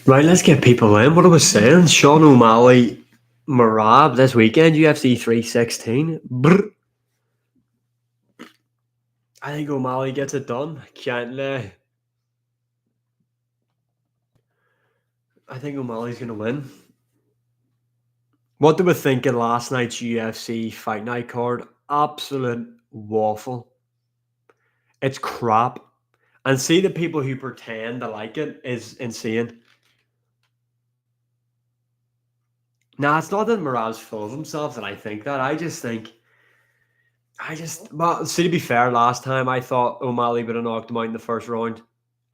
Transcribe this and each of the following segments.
Right, let's get people in. What I was saying, Sean O'Malley, Merab this weekend, UFC 316. Brr. I think O'Malley gets it done. Can't I think O'Malley's going to win. What they were thinking last night's UFC Fight Night card? Absolute waffle. It's crap. And see the people who pretend to like it is insane. Nah, it's not that Merab's full of himself that I think that. Well, see, to be fair, last time I thought O'Malley would have knocked him out in the first round,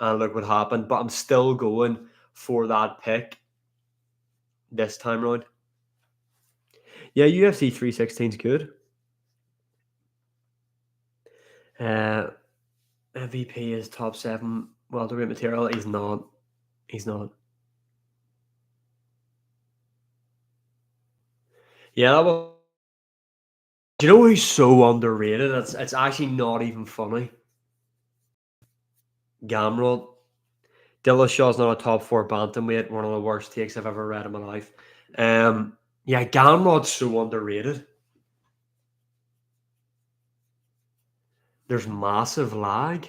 and look what happened. But I'm still going for that pick this time round. Yeah, UFC 316 is good. MVP is top 7 welterweight material. He's not. He's not. Yeah, that was. Do you know who's so underrated? It's actually not even funny. Gamrot. Dillashaw's not a top 4 bantamweight. One of the worst takes I've ever read in my life. Yeah, Gamrot's so underrated. There's massive lag.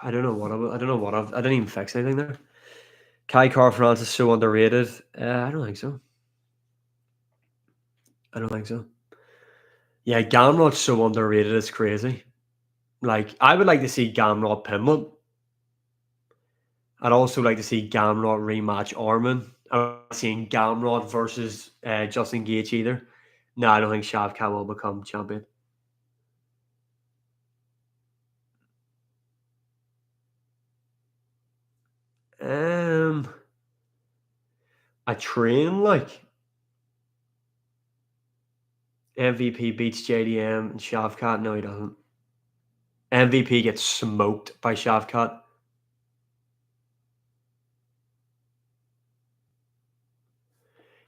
I don't know I don't know what I didn't even fix anything there. Kai Car-France is so underrated. I don't think so. I don't think so. Yeah, Gamrot's so underrated. It's crazy. Like, I would like to see Gamrot Pinman. I'd also like to see Gamrot rematch Armin. I'm not seeing Gamrot versus Justin Gaethje either. No, I don't think Shavkat will become champion. I train like MVP beats JDM and Shavkat. No, he doesn't. MVP gets smoked by Shavkat.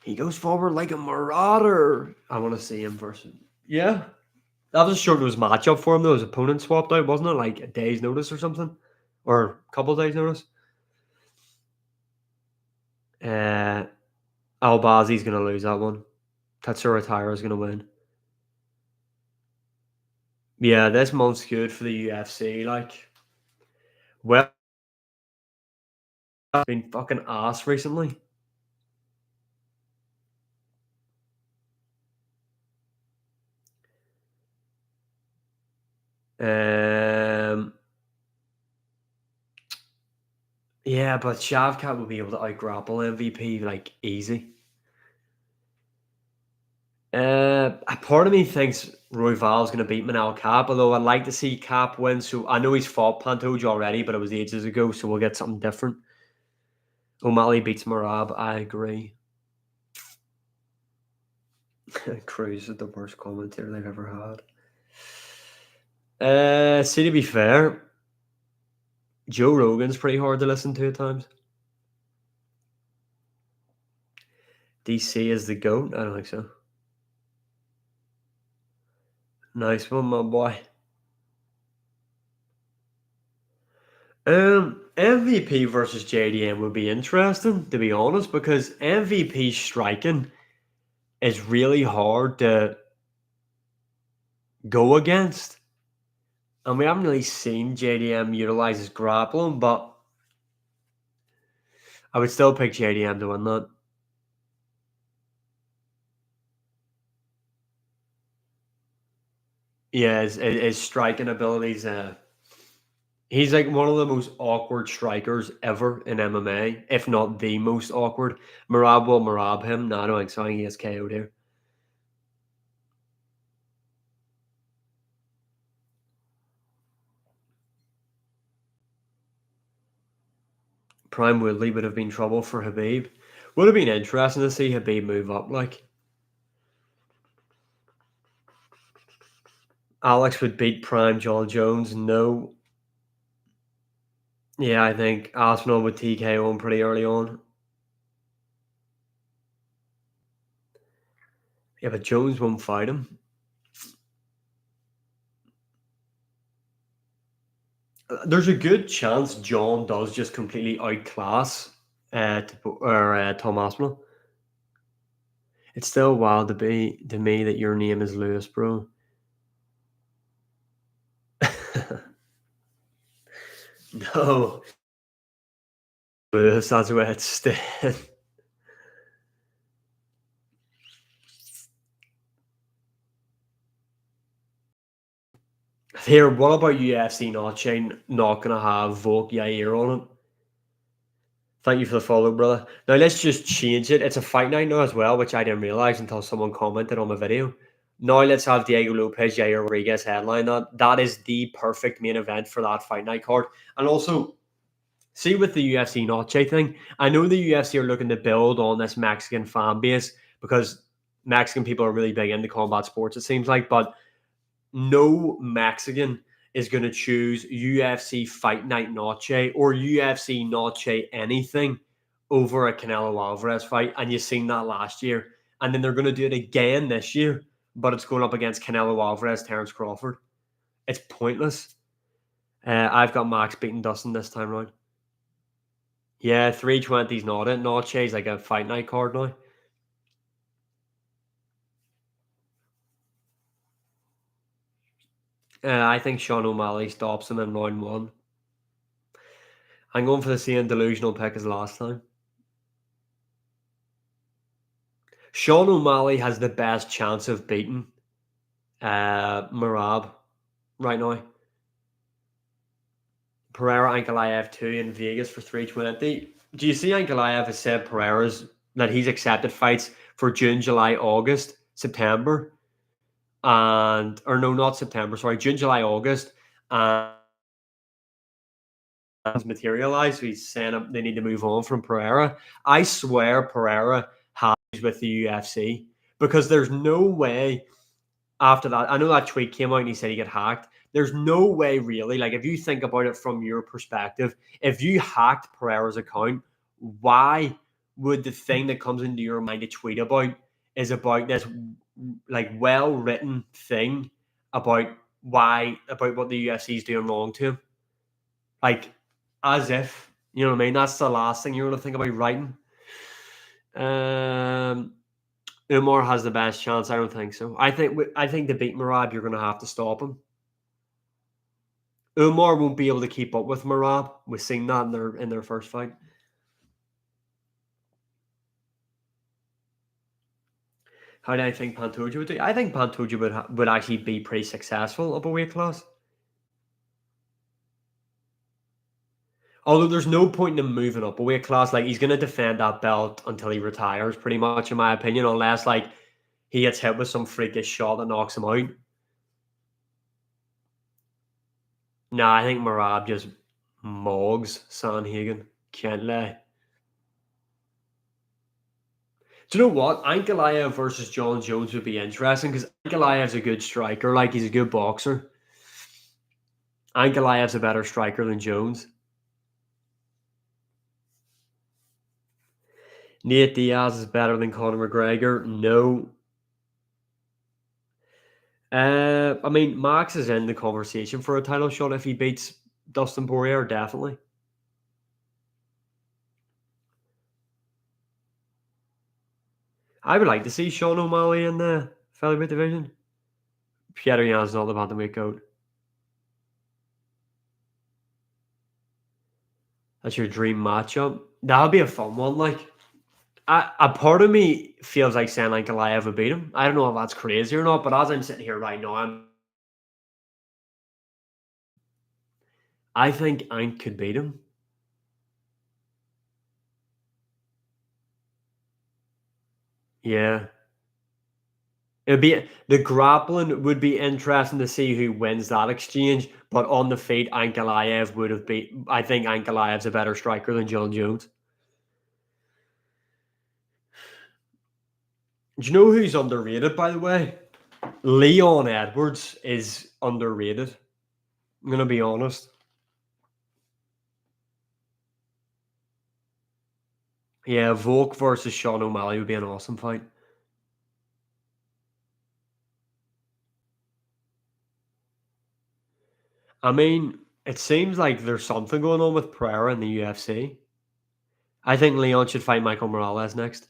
He goes forward like a marauder. I want to see him versus. Yeah. That was a short notice matchup for him, though. His opponent swapped out, wasn't it? Like a day's notice or something? Or a couple days' notice? Uh, Albazi's going to lose that one. Tatsuro Taira's going to win. Yeah, this month's good for the UFC. Like, well, I've been fucking ass recently. Yeah, but Shavkat will be able to out-grapple MVP, like, easy. A part of me thinks Royval's going to beat Manel Cap, although I'd like to see Cap win. So I know he's fought Pantoja already, but it was ages ago, so we'll get something different. O'Malley beats Merab. I agree. Cruz is the worst commentator they've ever had. See, to be fair, Joe Rogan's pretty hard to listen to at times. DC is the GOAT? I don't think so. Nice one, my boy. MVP versus JDM would be interesting, to be honest, because MVP striking is really hard to go against. And we haven't really seen JDM utilize his grappling, but I would still pick JDM to win that. Yeah, his striking abilities. He's like one of the most awkward strikers ever in MMA, if not the most awkward. Merab will Merab him. No, I don't think so. I think he gets KO'd here. Prime Woodley would have been trouble for Habib. Would have been interesting to see Habib move up. Like Alex would beat Prime John Jones. No, yeah, I think Arsenal would TKO him pretty early on. Yeah, but Jones won't fight him. There's a good chance John does just completely outclass Tom Aspinall. It's still wild to me that your name is Lewis, bro. No, Lewis, that's where it's staying. Here, what about UFC not gonna have Volk Yair on it? Thank you for the follow, brother. Now let's just change it. It's a fight night now as well, which I didn't realize until someone commented on my video. Now let's have Diego Lopez, Yair Rodriguez headline that. That is the perfect main event for that fight night card. And also, see with the UFC Noche thing, I know the UFC are looking to build on this Mexican fan base because Mexican people are really big into combat sports, it seems like, but no Mexican is going to choose UFC Fight Night Noche or UFC Noche anything over a Canelo Alvarez fight. And you've seen that last year. And then they're going to do it again this year, but it's going up against Canelo Alvarez, Terence Crawford. It's pointless. I've got Max beating Dustin this time round. Yeah, 320's not it. Noche's like a fight night card now. I think Sean O'Malley stops him in round one. I'm going for the same delusional pick as last time. Sean O'Malley has the best chance of beating Merab right now. Pereira Ankalaev 2 in Vegas for 320. Do you see Ankalaev has said Pereira's that he's accepted fights for June, July, August, September, and or no, not September, sorry, June, July, August, and has materialized. So he's saying they need to move on from Pereira. I swear Pereira has with the UFC because there's no way after that. I know that tweet came out and he said he got hacked. There's no way, really. Like, if you think about it from your perspective, if you hacked Pereira's account, why would the thing that comes into your mind to tweet about is about this like well written thing about about what the UFC is doing wrong to him? Like, as if you know what I mean. That's the last thing you're going to think about writing. Um, Umar has the best chance. I don't think so. I think to beat Merab, you're going to have to stop him. Umar won't be able to keep up with Merab. We've seen that in their first fight. How do I think Pantoja would do? I think Pantoja would actually be pretty successful up a weight class. Although there's no point in him moving up a weight class. Like, he's going to defend that belt until he retires, pretty much, in my opinion, unless like he gets hit with some freakish shot that knocks him out. Nah, I think Merab just mogs Sanhagen. Can't lie. Do you know what? Ankalaev versus John Jones would be interesting because Ankalaev's a good striker. Like, he's a good boxer. Ankalaev's a better striker than Jones. Nate Diaz is better than Conor McGregor. No. I mean, Max is in the conversation for a title shot if he beats Dustin Poirier, definitely. I would like to see Sean O'Malley in the featherweight division. Petr Yan's not the bantamweight goat. That's your dream matchup. That'll be a fun one. Like, a part of me feels like saying like Goliath would beat him. I don't know if that's crazy or not, but as I'm sitting here right now, I think Ant could beat him. Yeah. It'd be the grappling would be interesting to see who wins that exchange, but on the feet, Ankalaev would have beat. I think Ankalaev's a better striker than John Jones. Do you know who's underrated, by the way? Leon Edwards is underrated. I'm gonna be honest. Yeah, Volk versus Sean O'Malley would be an awesome fight. I mean, it seems like there's something going on with Pereira in the UFC. I think Leon should fight Michael Morales next.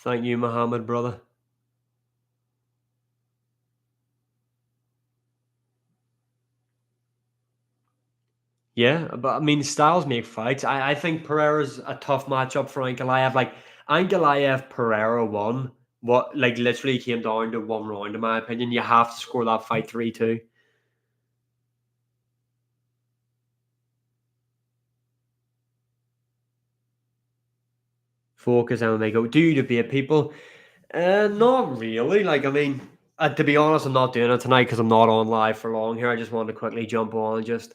Thank you, Muhammad, brother. Yeah, but I mean, styles make fights. I think Pereira's a tough matchup for Ankalaev. Like Ankalaev Pereira won what like literally came down to one round, in my opinion. You have to score that fight 3-2. Focus and they go, do you debate people? Not really. Like, I mean, to be honest, I'm not doing it tonight because I'm not on live for long here. I just wanted to quickly jump on and just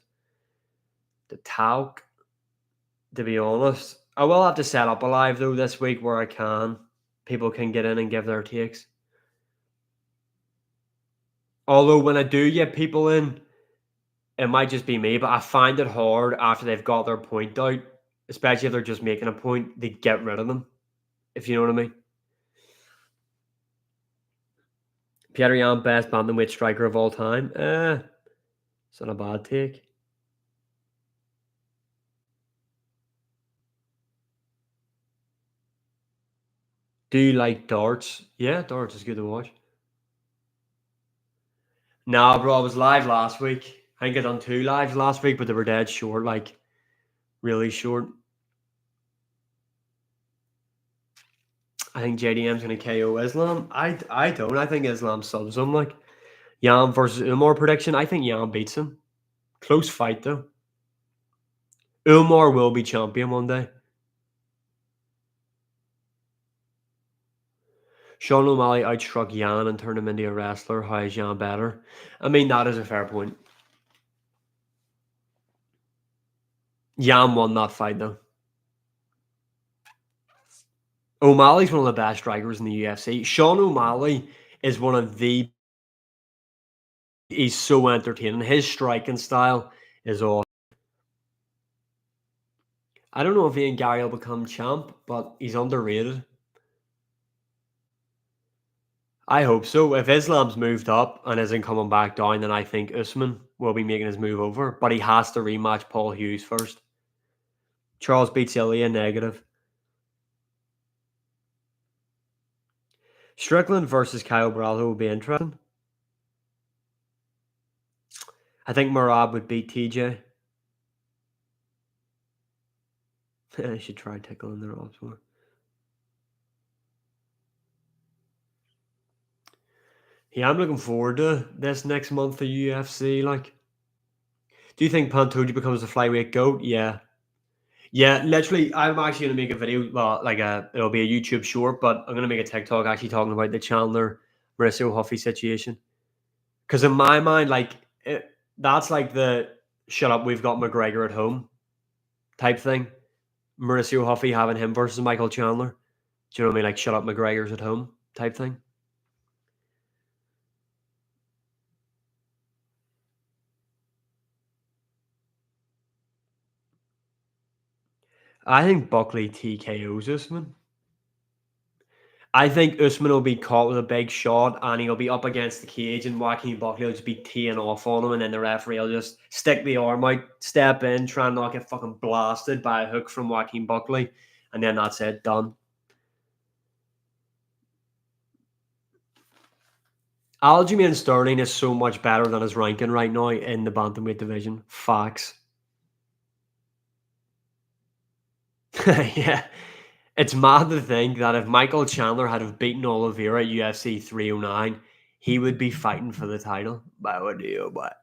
to talk. To be honest, I will have to set up a live though this week where I can. People can get in and give their takes. Although when I do get people in, it might just be me, but I find it hard after they've got their point out, especially if they're just making a point, to get rid of them, if you know what I mean. Peter Yan, best bantamweight striker of all time. It's not a bad take. Do you like darts? Yeah, darts is good to watch. Nah, bro, I was live last week. I think I done two lives last week, but they were dead short, like really short. I think JDM's gonna KO Islam. I don't. I think Islam subs him. Like Yam versus Umar prediction. I think Yam beats him. Close fight though. Umar will be champion one day. Sean O'Malley outstruck Yan and turned him into a wrestler. How is Yan better? I mean, that is a fair point. Yan won that fight though. O'Malley's one of the best strikers in the UFC. Sean O'Malley is one of the he's so entertaining. His striking style is awesome. I don't know if he and Gary will become champ, but he's underrated. I hope so. If Islam's moved up and isn't coming back down, then I think Usman will be making his move over. But he has to rematch Paul Hughes first. Charles beats Ilya, negative. Strickland versus Kyle Bralho would be interesting. I think Merab would beat TJ. I should try tickling their odds more. Yeah, I'm looking forward to this next month for UFC. Like, do you think Pantoja becomes the flyweight goat? Yeah, yeah. Literally, I'm actually gonna make a video. Well, like it'll be a YouTube short, but I'm gonna make a TikTok actually talking about the Chandler Mauricio Huffy situation. Because in my mind, like that's like the shut up. We've got McGregor at home type thing. Mauricio Huffy having him versus Michael Chandler. Do you know what I mean? Like shut up, McGregor's at home type thing. I think Buckley TKOs Usman. I think Usman will be caught with a big shot and he'll be up against the cage and Joaquin Buckley will just be teeing off on him and then the referee will just stick the arm out, step in, try and not get fucking blasted by a hook from Joaquin Buckley, and then that's it, done. Aljamain Sterling is so much better than his ranking right now in the bantamweight division. Facts. Yeah. It's mad to think that if Michael Chandler had have beaten Oliveira at UFC 309, he would be fighting for the title. But what do you but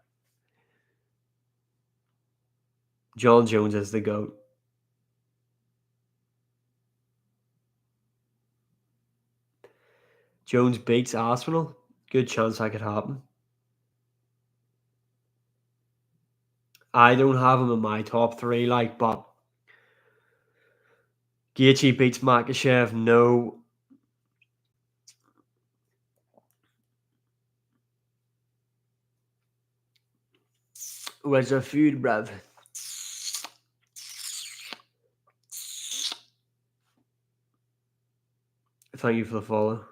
John Jones is the GOAT. Jones beats Arsenal. Good chance that could happen. I don't have him in my top three, like, but Gaethje beats Makhachev. No. Where's the food, bruv? Thank you for the follow.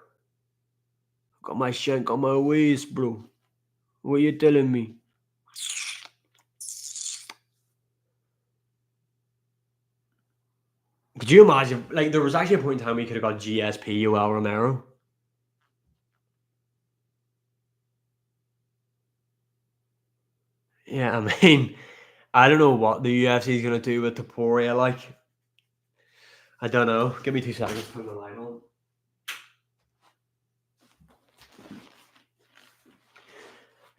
Got my shank on my waist, bro. What you telling me? Could you imagine? Like, there was actually a point in time we could have got GSP Yoel Romero. Yeah, I mean, I don't know what the UFC is gonna do with Taporia. Like, I don't know. Give me 2 seconds to put the line on.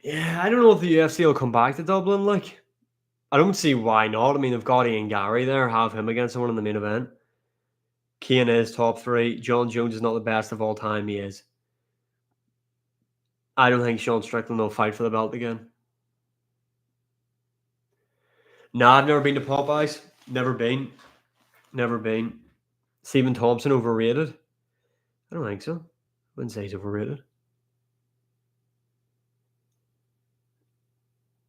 Yeah, I don't know if the UFC will come back to Dublin. Like, I don't see why not. I mean, they've got Ian Gary there. Have him against someone in the main event. Kane is top 3. John Jones is not the best of all time. He is. I don't think Sean Strickland will fight for the belt again. Nah, I've never been to Popeyes. Never been. Never been. Stephen Thompson overrated? I don't think so. Wouldn't say he's overrated.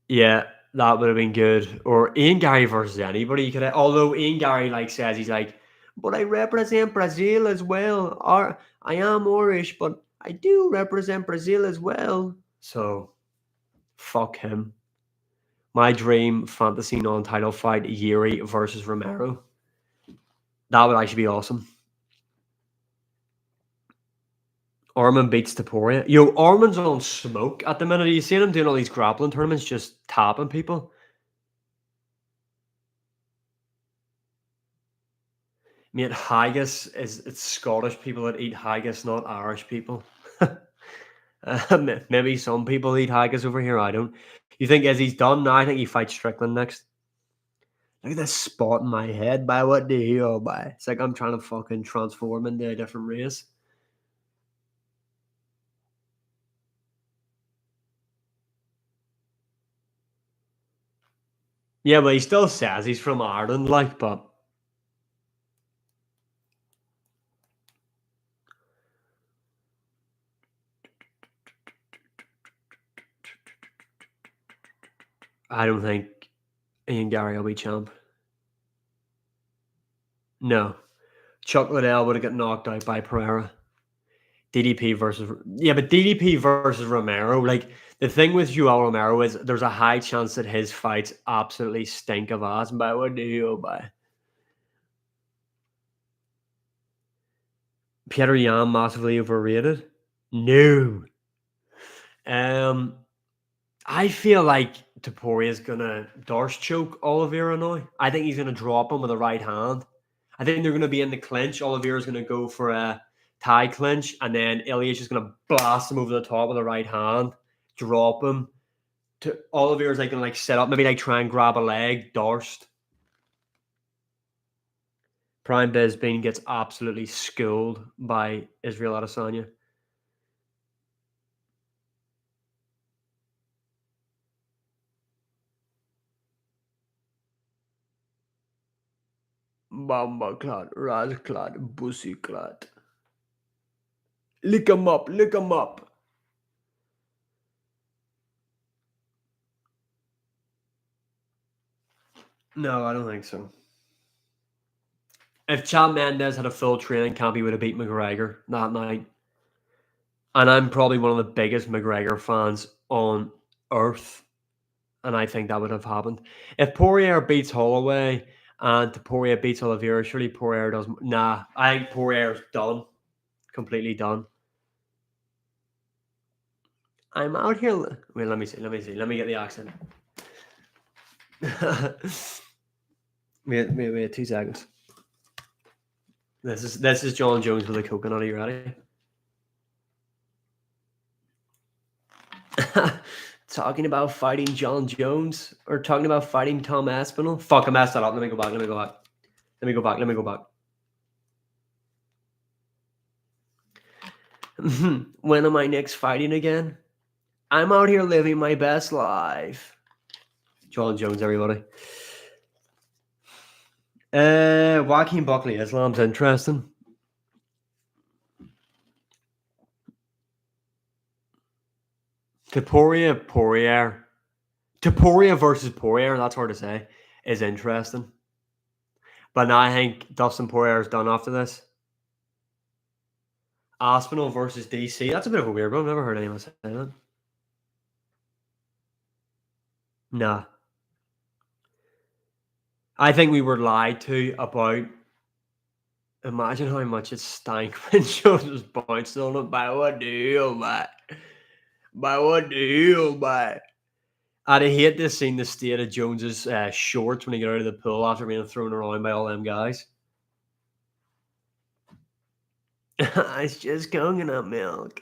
Yeah, that would have been good. Or Ian Gary versus anybody. You could have, although Ian Gary like says he's like, but I represent Brazil as well. Or I am Irish, but I do represent Brazil as well. So fuck him. My dream fantasy non-title fight: Yuri versus Romero. That would actually be awesome. Armin beats Taporia. Yo, Armin's on smoke at the minute. Are you seeing him doing all these grappling tournaments, just tapping people? Mate, haggis is it's Scottish people that eat haggis, not Irish people. Maybe some people eat haggis over here. I don't. You think as he's done? No, I think he fights Strickland next. Look at this spot in my head. By what do you know? By it's like I'm trying to fucking transform into a different race. Yeah, but he still says he's from Ireland, like, but I don't think Ian Gary will be champ. No. Chuck Liddell would have got knocked out by Pereira. DDP versus yeah, but DDP versus Romero. Like the thing with Joel Romero is there's a high chance that his fights absolutely stink of ass. But what do you by Peter Yan massively overrated? No. Um, I feel like Taporia is gonna Darce choke Oliveira now. I think he's gonna drop him with a right hand. I think they're gonna be in the clinch. Oliveira's gonna go for a tie clinch, and then Ilias is gonna blast him over the top with a right hand, drop him. To Oliveira's like gonna like set up, maybe like try and grab a leg, Darst. Prime Bisbeen gets absolutely schooled by Israel Adesanya. Bamba clot, Raz clot, Bussy clot. Lick him up, lick him up. No, I don't think so. If Chad Mendes had a full training camp, he would have beat McGregor that night. And I'm probably one of the biggest McGregor fans on earth. And I think that would have happened. If Poirier beats Holloway and Poirier beats Oliveira, surely Poirier does. Nah, I think Poirier's done. Completely done. I'm out here. Wait, let me see. Let me see. Let me get the accent. wait, 2 seconds. This is John Jones with a coconut. Are you ready? Talking about fighting John Jones or talking about fighting Tom Aspinall? Fuck, I messed that up. Let me go back. Let me go back. Let me go back. Let me go back. When am I next fighting again? I'm out here living my best life. John Jones, everybody. Joaquin Buckley Islam's interesting. Taporia versus Poirier, that's hard to say, is interesting. But now I think Dustin Poirier is done after this. Aspinall versus DC. That's a bit of a weird one. I've never heard anyone say that. Nah. I think we were lied to about. Imagine how much it stank when Joe just bounced on it. By what deal, mate? By what deal, mate? I'd hate to see the state of Jones's shorts when he got out of the pool after being thrown around by all them guys. It's just coconut milk.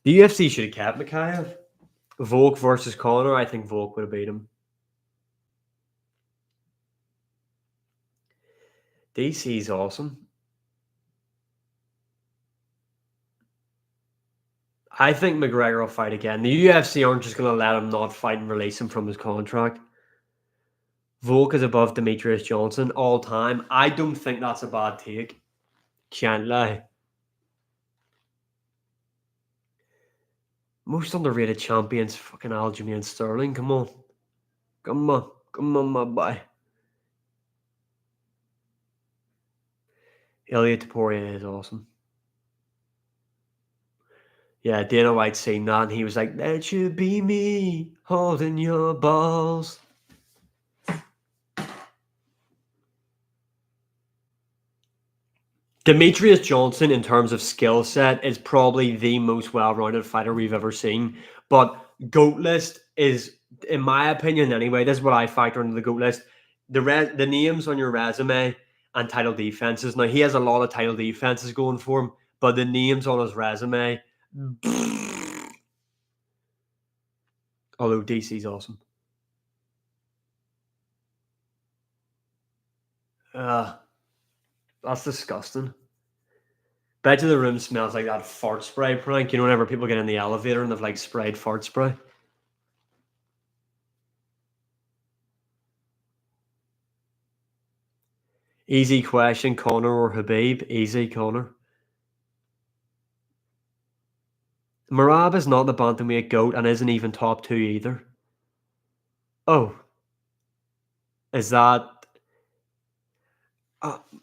The UFC should have kept Mikhaev. Volk versus Connor. I think Volk would have beat him. DC's awesome. I think McGregor will fight again. The UFC aren't just going to let him not fight and release him from his contract. Volk is above Demetrius Johnson all time. I don't think that's a bad take. Can't lie. Most underrated champions, fucking Aljamain Sterling. Come on. Come on. Come on, my boy. Ilya Taporia is awesome. Yeah, Dana White seen that and he was like, that should be me holding your balls. Demetrius Johnson, in terms of skill set, is probably the most well-rounded fighter we've ever seen. But GOAT list is, in my opinion anyway, this is what I factor into the GOAT list. The names on your resume and title defenses. Now, he has a lot of title defenses going for him, but the names on his resume, although DC's awesome. That's disgusting. Bet you the room smells like that fart spray prank. You know, whenever people get in the elevator and they've like sprayed fart spray. Easy question, Connor or Habib? Easy, Connor. Merab is not the bantamweight GOAT and isn't even top two either. Oh, is that...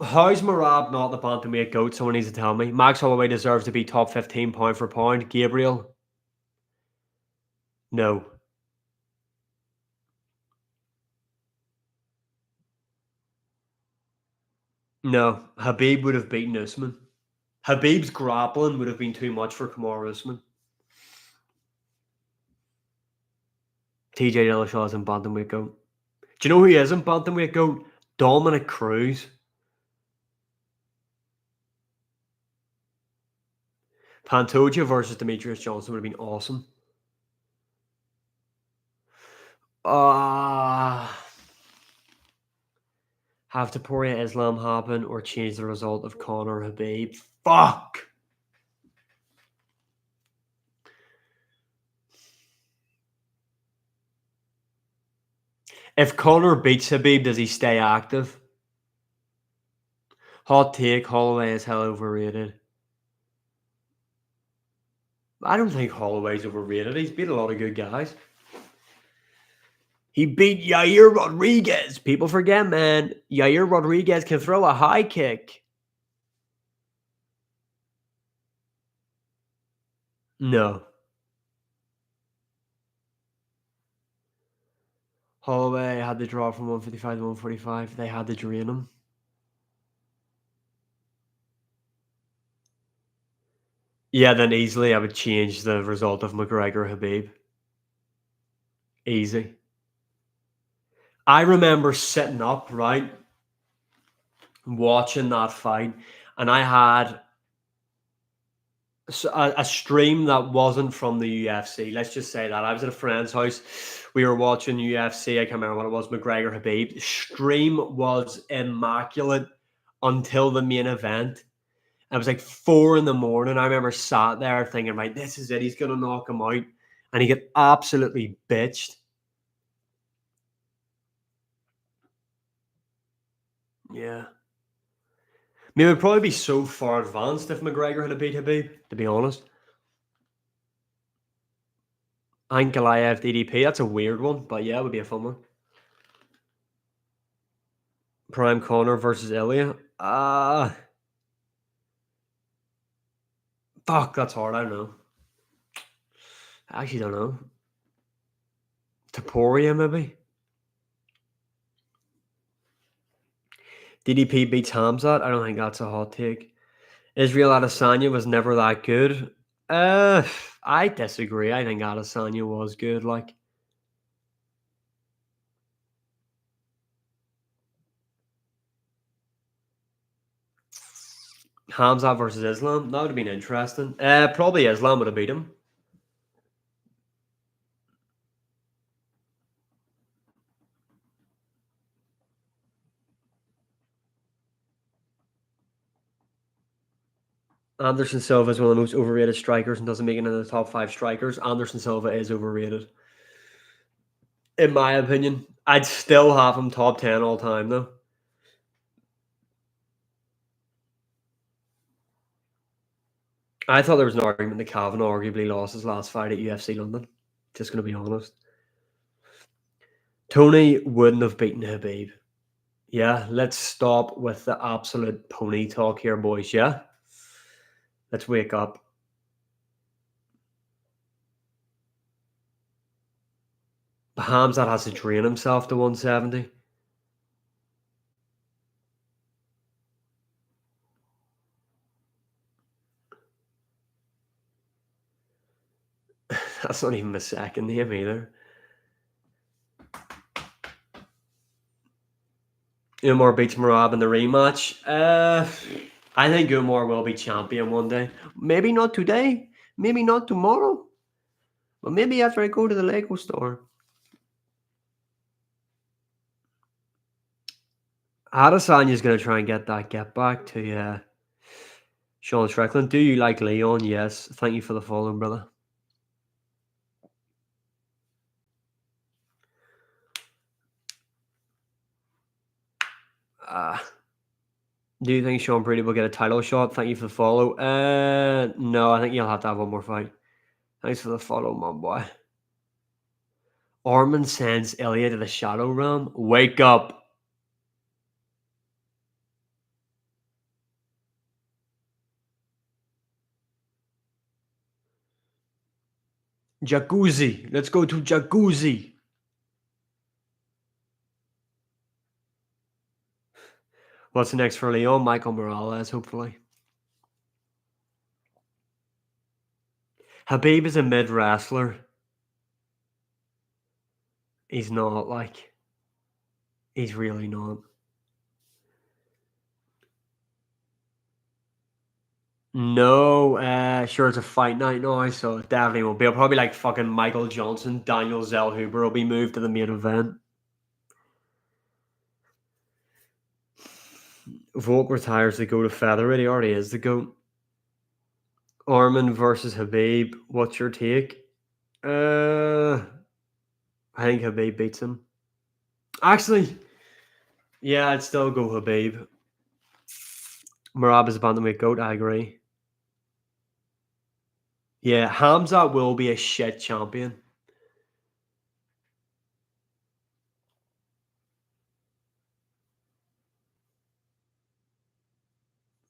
how's Merab not the bantamweight GOAT? Someone needs to tell me. Max Holloway deserves to be top 15 pound for pound. Gabriel? No. No. Habib would have beaten Usman. Habib's grappling would have been too much for Kamaru Usman. TJ Dillashaw isn't bantamweight GOAT. Do you know who he isn't bantamweight GOAT? Dominic Cruz. Pantoja versus Demetrius Johnson would have been awesome. Have Taporia Islam happen or change the result of Conor Habib? Fuck! If Conor beats Habib, does he stay active? Hot take, Holloway is hell overrated. I don't think Holloway's overrated. He's beat a lot of good guys. He beat Yair Rodriguez. People forget, man. Yair Rodriguez can throw a high kick. No. Holloway had the draw from 155 to 145. They had to drain him. Yeah, then easily I would change the result of McGregor Habib. Easy. I remember sitting up, right, watching that fight, and I had a stream that wasn't from the UFC. Let's just say that. I was at a friend's house. We were watching UFC. I can't remember what it was, McGregor Habib. Stream was immaculate until the main event. It was like 4 in the morning. I remember sat there thinking, right, this is it. He's going to knock him out. And he got absolutely bitched. Yeah. I mean, it would probably be so far advanced if McGregor had beat Habib, to be honest. Ankalaev DDP, that's a weird one, but yeah, it would be a fun one. Prime Connor versus Ilya. Fuck, that's hard. I don't know. I actually don't know. Taporia, maybe? DDP beats Hamzat. I don't think that's a hot take. Israel Adesanya was never that good. Uh, I disagree. I think Adesanya was good. Like Hamzat versus Islam, that would have been interesting. Probably Islam would have beat him. Anderson Silva is one of the most overrated strikers and doesn't make it into the top 5 strikers. Anderson Silva is overrated, in my opinion. I'd still have him top 10 all time, though. I thought there was an argument that Kavanagh arguably lost his last fight at UFC London. Just going to be honest. Tony wouldn't have beaten Habib. Yeah, let's stop with the absolute pony talk here, boys. Yeah? Let's wake up. Hamzat has to train himself to 170. That's not even a second name either. Umar beats Merab in the rematch. I think Umar will be champion one day. Maybe not today. Maybe not tomorrow. But maybe after I go to the Lego store. Adesanya's going to try and get back to Sean Strickland. Do you like Leon? Yes. Thank you for the follow, brother. Do you think Sean Brady will get a title shot? Thank you for the follow. No, I think he'll have to have one more fight. Thanks for the follow, my boy. Orman sends Ilya to the Shadow Realm. Wake up. Jacuzzi. Let's go to Jacuzzi. What's next for Leon? Michael Morales, hopefully. Habib is a mid wrestler. He's not like. He's really not. No, sure it's a fight night now, so it definitely won't be. It'll probably like fucking Michael Johnson, Daniel Zellhuber will be moved to the main event. Volk retires to go to featherweight. He already is the GOAT. Arman versus Habib. What's your take? I think Habib beats him. Actually, yeah, I'd still go Habib. Merab is a bantamweight GOAT. I agree. Yeah, Hamza will be a shit champion.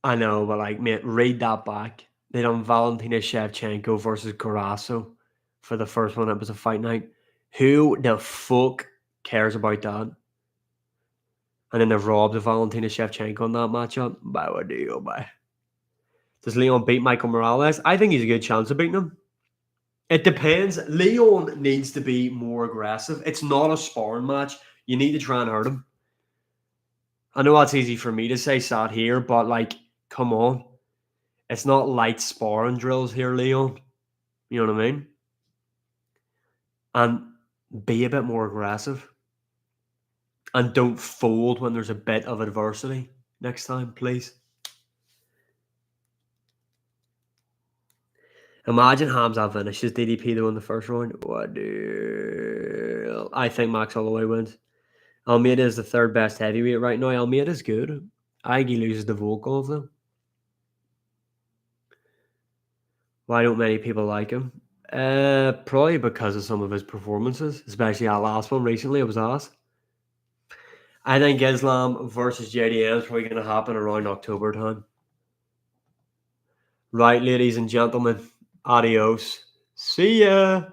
I know, but like, mate, read that back. They done Valentina Shevchenko versus Carasso for the first one. It was a fight night. Who the fuck cares about that? And then they've robbed of Valentina Shevchenko in that matchup. By what do you buy? Does Leon beat Michael Morales? I think he's a good chance of beating him. It depends. Leon needs to be more aggressive. It's not a sparring match. You need to try and hurt him. I know that's easy for me to say sat here, but like, come on. It's not light sparring drills here, Leon. You know what I mean? And be a bit more aggressive. And don't fold when there's a bit of adversity next time, please. Imagine Hamza finishes DDP though in the first round. What do I think Max Holloway wins? Almeida is the third best heavyweight right now. Almeida's good. Ige loses the Volkov though. Why don't many people like him? Probably because of some of his performances, especially that last one recently. It was asked. I think Islam versus JDM is probably going to happen around October time. Right, ladies and gentlemen. Adios. See ya.